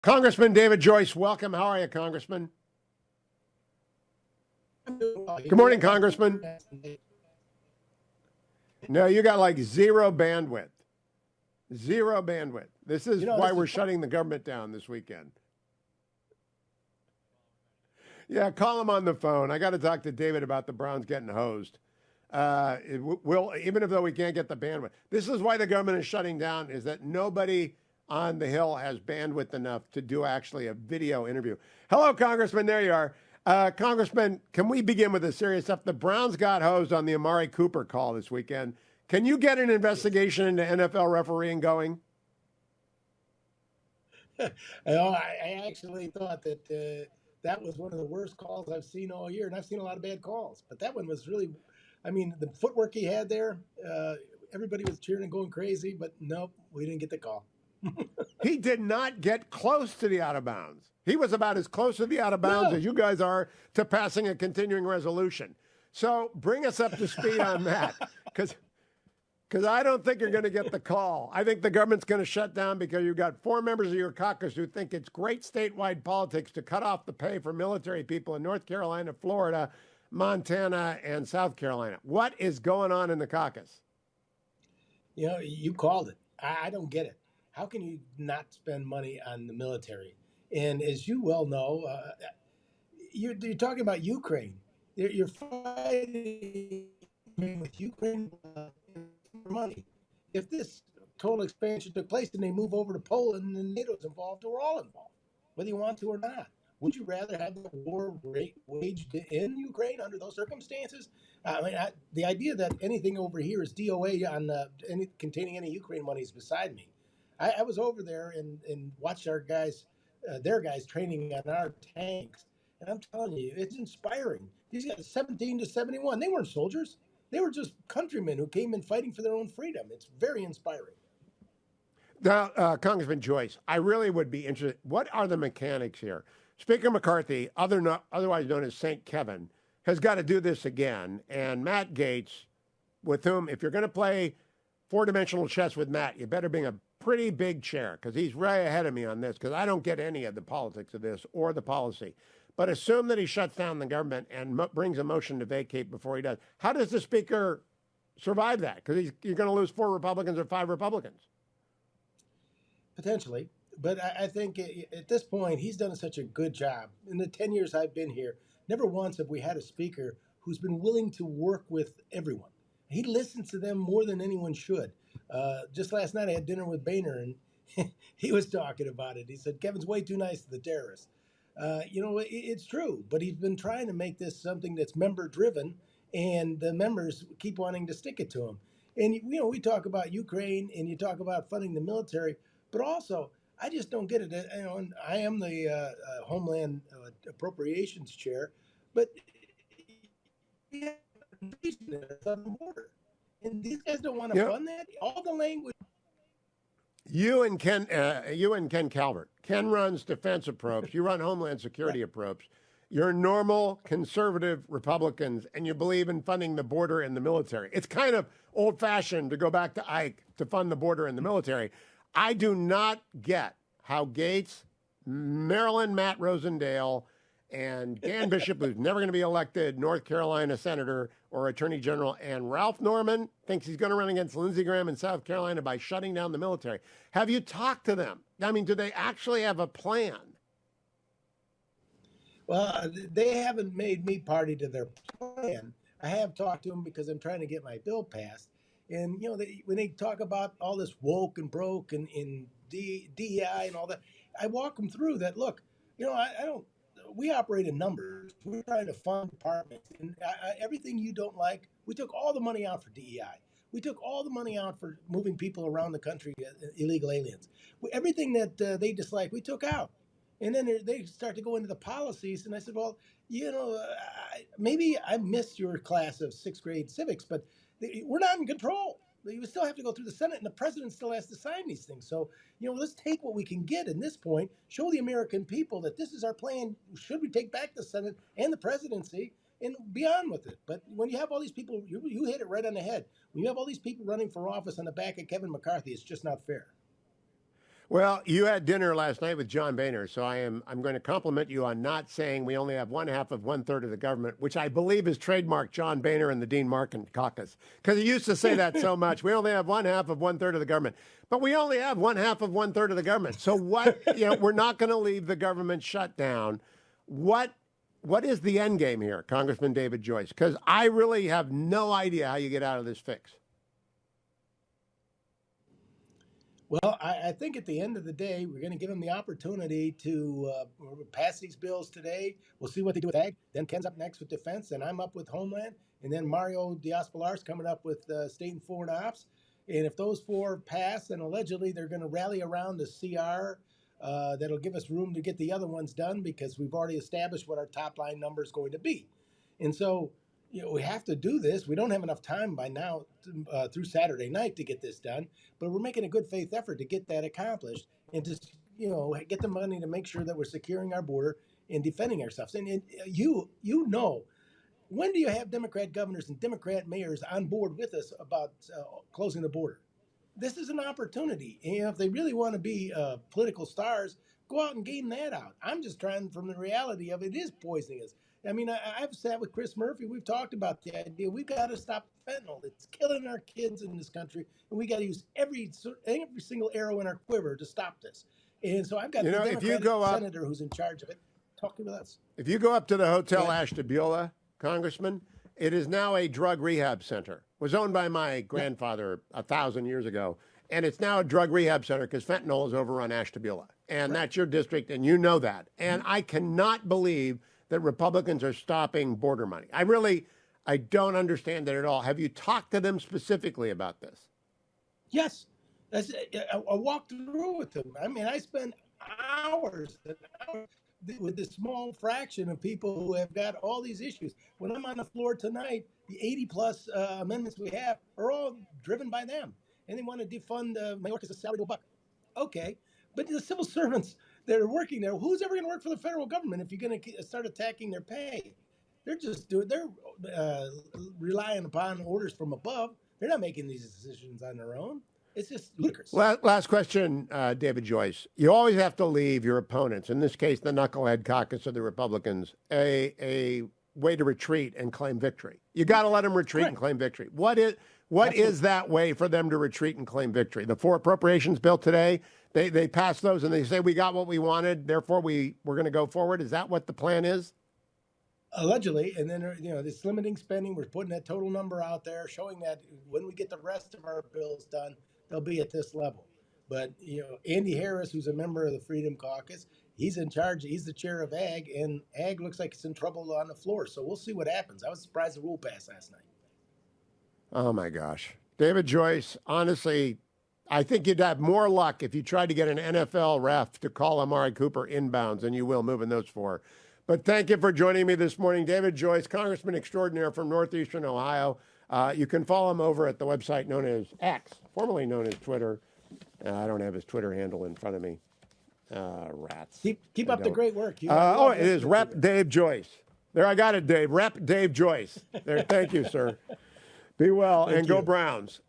Congressman David Joyce, welcome. How are you, Congressman? Good morning, Congressman. No, you got like zero bandwidth. Zero bandwidth. This is why we're shutting the government down this weekend. Yeah, call him on the phone. I got to talk to David about the Browns getting hosed. We'll even if though we can't get the bandwidth. This is why the government is shutting down. Is that nobody on the Hill has bandwidth enough to do actually a video interview. Hello, Congressman. There you are. Congressman, can we begin with the serious stuff? The Browns got hosed on the Amari Cooper call this weekend. Can you get an investigation into NFL refereeing going? I actually thought that that was one of the worst calls I've seen all year, and I've seen a lot of bad calls. But that one was really, I mean, the footwork he had there, everybody was cheering and going crazy, but nope, we didn't get the call. He did not get close to the out of bounds. He was about as close to the out of bounds as you guys are to passing a continuing resolution. So bring us up to speed on that, because I don't think you're going to get the call. I think the government's going to shut down because you've got 4 members of your caucus who think it's great statewide politics to cut off the pay for military people in North Carolina, Florida, Montana, and South Carolina. What is going on in the caucus? You know, you called it. I don't get it. How can you not spend money on the military? And as you well know, you're talking about Ukraine. You're fighting with Ukraine for money. If this total expansion took place and they move over to Poland and NATO's involved, we're all involved, whether you want to or not. Would you rather have the war waged in Ukraine under those circumstances? I mean, the idea that anything over here is DOA on containing any Ukraine money is beside me. I was over there and watched our guys, their guys training on our tanks. And I'm telling you, it's inspiring. These guys, 17 to 71, they weren't soldiers. They were just countrymen who came in fighting for their own freedom. It's very inspiring. Now, Congressman Joyce, I really would be interested. What are the mechanics here? Speaker McCarthy, otherwise known as St. Kevin, has got to do this again. And Matt Gaetz, with whom, if you're going to play 4-dimensional chess with Matt, you better bring a pretty big chair, because he's way ahead of me on this, because I don't get any of the politics of this or the policy. But assume that he shuts down the government and brings a motion to vacate before he does. How does the speaker survive that? Because you're going to lose 4 Republicans or 5 Republicans. Potentially. But I think at this point, he's done such a good job. In the 10 years I've been here, never once have we had a speaker who's been willing to work with everyone. He listens to them more than anyone should. Just last night, I had dinner with Boehner, and he was talking about it. He said, Kevin's way too nice to the terrorists. It's true, but he's been trying to make this something that's member-driven, and the members keep wanting to stick it to him. And, we talk about Ukraine, and you talk about funding the military, but also, I just don't get it. And I am the Homeland Appropriations Chair, but we have a invasion at the southern border. And these guys don't want to fund that. All the language. You and Ken Calvert. Ken runs defense approach. You run Homeland Security approach. You're normal conservative Republicans, and you believe in funding the border and the military. It's kind of old-fashioned to go back to Ike to fund the border and the military. I do not get how Gaetz, Maryland Matt Rosendale, and Dan Bishop, who's never going to be elected North Carolina senator or attorney general, and Ralph Norman thinks he's going to run against Lindsey Graham in South Carolina by shutting down the military. Have you talked to them? I mean, do they actually have a plan? Well, they haven't made me party to their plan. I have talked to them because I'm trying to get my bill passed. And, when they talk about all this woke and broke and DEI and all that, I walk them through that. Look, I don't. We operate in numbers. We're trying to fund departments. And everything you don't like, we took all the money out for DEI. We took all the money out for moving people around the country, illegal aliens. Everything that they dislike, we took out. And then they start to go into the policies. And I said, well, maybe I missed your class of 6th grade civics, but we're not in control. You still have to go through the Senate, and the president still has to sign these things. So, let's take what we can get in this point, show the American people that this is our plan. Should we take back the Senate and the presidency and be on with it? But when you have all these people, you hit it right on the head. When you have all these people running for office on the back of Kevin McCarthy, it's just not fair. Well, you had dinner last night with John Boehner, so I'm going to compliment you on not saying we only have one half of one third of the government, which I believe is trademark John Boehner and the Dean Markin caucus, because he used to say that so much. We only have one half of one third of the government, but we only have one half of one third of the government. So what? We're not going to leave the government shut down. What is the end game here, Congressman David Joyce? Because I really have no idea how you get out of this fix. Well, I think at the end of the day, we're going to give them the opportunity to pass these bills today. We'll see what they do with ag. Then Ken's up next with defense, and I'm up with Homeland. And then Mario Diaz-Balar's coming up with state and foreign ops. And if those four pass, then allegedly they're going to rally around the CR. That'll give us room to get the other ones done because we've already established what our top line number is going to be. And so, we have to do this. We don't have enough time by now through Saturday night to get this done, but we're making a good faith effort to get that accomplished and to, get the money to make sure that we're securing our border and defending ourselves. And when do you have Democrat governors and Democrat mayors on board with us about closing the border? This is an opportunity. And if they really want to be political stars, go out and game that out. I'm just trying from the reality of it is poisoning us. I mean, I've sat with Chris Murphy. We've talked about the idea. We've got to stop fentanyl. It's killing our kids in this country, and we got to use every single arrow in our quiver to stop this. And so I've got the Democratic senator who's in charge of it talking with us. If you go up to the Hotel Ashtabula, Congressman, it is now a drug rehab center. It was owned by my grandfather 1,000 years ago, and it's now a drug rehab center because fentanyl is overrun Ashtabula, and that's your district, and you know that. And I cannot believe that Republicans are stopping border money. I don't understand that at all. Have you talked to them specifically about this? Yes. I walked through with them. I mean, I spent hours and hours with this small fraction of people who have got all these issues. When I'm on the floor tonight, the 80-plus amendments we have are all driven by them. And they want to defund Mayorkas' salary to $1. Okay. But the civil servants that are working there, who's ever going to work for the federal government if you're going to start attacking their pay? They're relying upon orders from above. They're not making these decisions on their own. It's just ludicrous. Last question, David Joyce. You always have to leave your opponents, in this case, the knucklehead caucus of the Republicans, a way to retreat and claim victory. You got to let them retreat and claim victory. What is that way for them to retreat and claim victory? The 4 appropriations bill today, they pass those and they say we got what we wanted, therefore we're going to go forward. Is that what the plan is? Allegedly, and then this limiting spending, we're putting that total number out there, showing that when we get the rest of our bills done, they'll be at this level. But Andy Harris, who's a member of the Freedom Caucus, he's in charge. He's the chair of Ag, and Ag looks like it's in trouble on the floor. So we'll see what happens. I was surprised the rule passed last night. Oh my gosh, David Joyce, honestly, I think you'd have more luck if you tried to get an NFL ref to call Amari Cooper inbounds than you will moving those 4. But thank you for joining me this morning. David Joyce, Congressman Extraordinaire from Northeastern Ohio. You can follow him over at the website known as X, formerly known as Twitter. I don't have his Twitter handle in front of me. Rats. Keep up the great work. It is Rep Dave Joyce. There, I got it, Dave. Rep Dave Joyce. There. Thank you, sir. Be well and go Browns.